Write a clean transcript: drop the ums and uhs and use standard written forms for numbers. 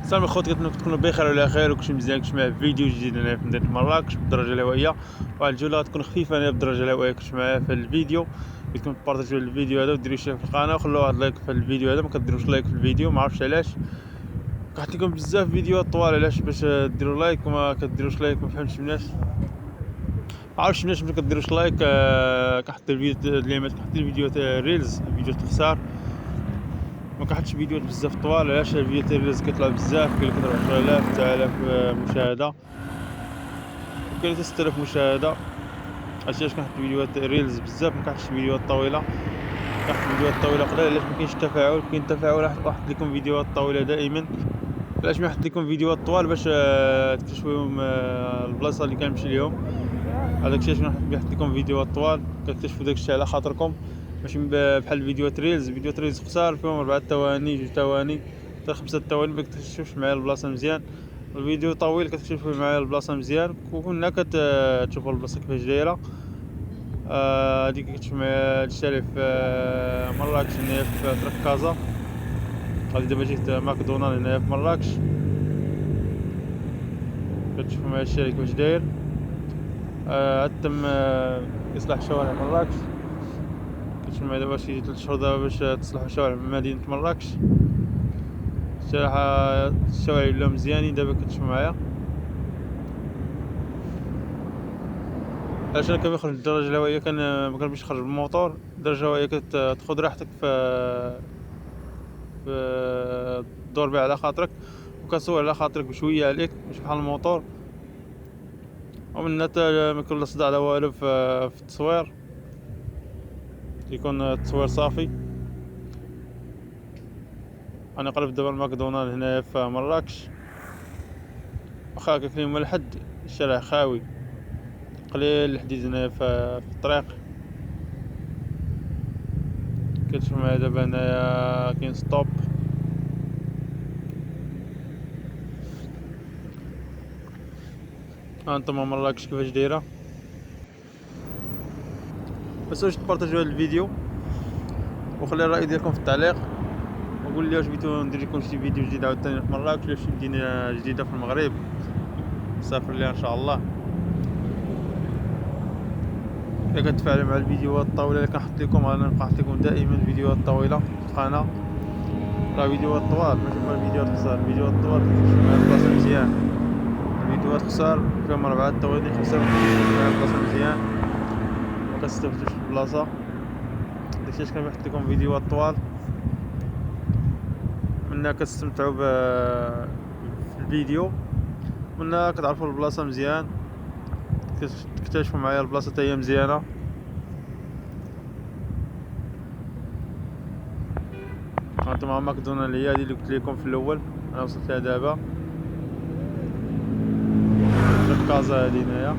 سلام الخوت، كنتمنى تكونوا بخير وعلى خير وكلشي مزيان. كنت معايا في فيديو جديد هنا في مدينة مراكش بالدرجة الهوائية. واحد الجولة غتكون خفيفة هنا بالدرجة الهوائية. كنت معايا في الفيديو، بغيتكم تبارطاجيو الفيديو هذا وديروا اشتراك في القناة وخلوا واحد لايك في الفيديو هذا. ما كديروش لايك في الفيديو، ما عرفتش علاش. كنحط لكم بزاف فيديوهات طوال، علاش باش ديروا لايك وما كديروش لايك؟ ما فهمتش مناش، ما عرفتش مناش ما كديروش لايك. كنحط الفيديو اليومات، كنحط الفيديوهات ريلز، فيديوهات قصار، ما كنحطش فيديوهات بزاف طوال. علاش؟ الفيديوهات الريلز كيطلع بزاف، كاين اللي كيطلع 10000 9000 مشاهده، وكاين 6000 مشاهده. علاش كنحط فيديوهات ريلز بزاف، ما كنحطش فيديوهات طويله. كنحط فيديوهات طويله قليل علاش ما كاينش التفاعل. كاين التفاعل راح نحط لكم فيديوهات طويله دائما. علاش ما نحط لكم فيديوهات طوال؟ باش تكتشفوا لهم البلاصه اللي كنمشي ليهم. هذاك الشيء علاش نحط لكم فيديوهات طوال، كتكتشفوا داك الشيء على خاطركم، ماشي بحال فيديوهات ريلز. فيديوهات ريلز قصار فيهم 4 ثواني 2 ثواني حتى 5 ثواني، ما كتكتشفوش معايا البلاصه مزيان. الفيديو طويل كتكتشفوا معايا البلاصه مزيان، وكنا كتشوفوا البلاصه كيفاش دايره. هادي كتشوف معايا هادشي في مراكش، هنايا في طريق كازا. غادي دابا جيت ماكدونالد هنايا في مراكش، كتشوفوا معايا الشارع كيفاش داير. تم إصلاح شوارع مراكش. كتشوفوا معايا دابا شي 3 شهور دابا باش تصلحوا شوارع مدينة مراكش. الشوارع ولاو مزيانين دابا، كتشوفوا معايا. علاش انا كنخرج بالدراجه الهوائيه؟ ما كنبغيش نخرج بالموطور. الدراجه الهوائيه كتاخذ راحتك في الدور بها على خاطرك، وكتصور على خاطرك بشويه عليك، مش بحال الموطور. ومن حتى ما يكون لا صداع لا والو في التصوير، يكون التصوير صافي. انا قربت دابا الماكدونالد هنا في مراكش، واخا هكاك اليوم الحد الشارع خاوي، قليل الحديد هنا في الطريق. كتشوف معايا دابا هنايا كاين ستوب. هانتوما مراكش كيفاش دايره. متنساوش تبارطاجيو هذا الفيديو، وخلي الراي ديالكم في التعليق، وقول لي واش بغيتو ندير لكم شي فيديو جديد عاوتاني في مراكش ولا شي مدينه جديده في المغرب نسافر ليها ان شاء الله. الا كتفاعلوا مع الفيديوهات الطويله اللي كنحط لكم، انا نحط لكم دائما فيديوهات طويله في القناه. راه فيديوهات طوال ماشي بحال الفيديوهات القصار. الفيديوهات الطوال كتمشي مع البلاصه مزيان، الفيديوهات القصار فيهم 4 ثواني 5 ثواني مع البلاصه مزيان، ما كتستافدوش في البلاصه. داكشي علاش كنحط لكم فيديوهات طوال، منها كتستمتعوا في الفيديو، منها كتعرفوا البلاصه مزيان، تكتشفوا معايا البلاصه حتى هي مزيانه. هانتوما ماكدونالد هي هادي اللي قلت لكم في الاول، انا وصلت لها دابا. كازا هادي هنايا.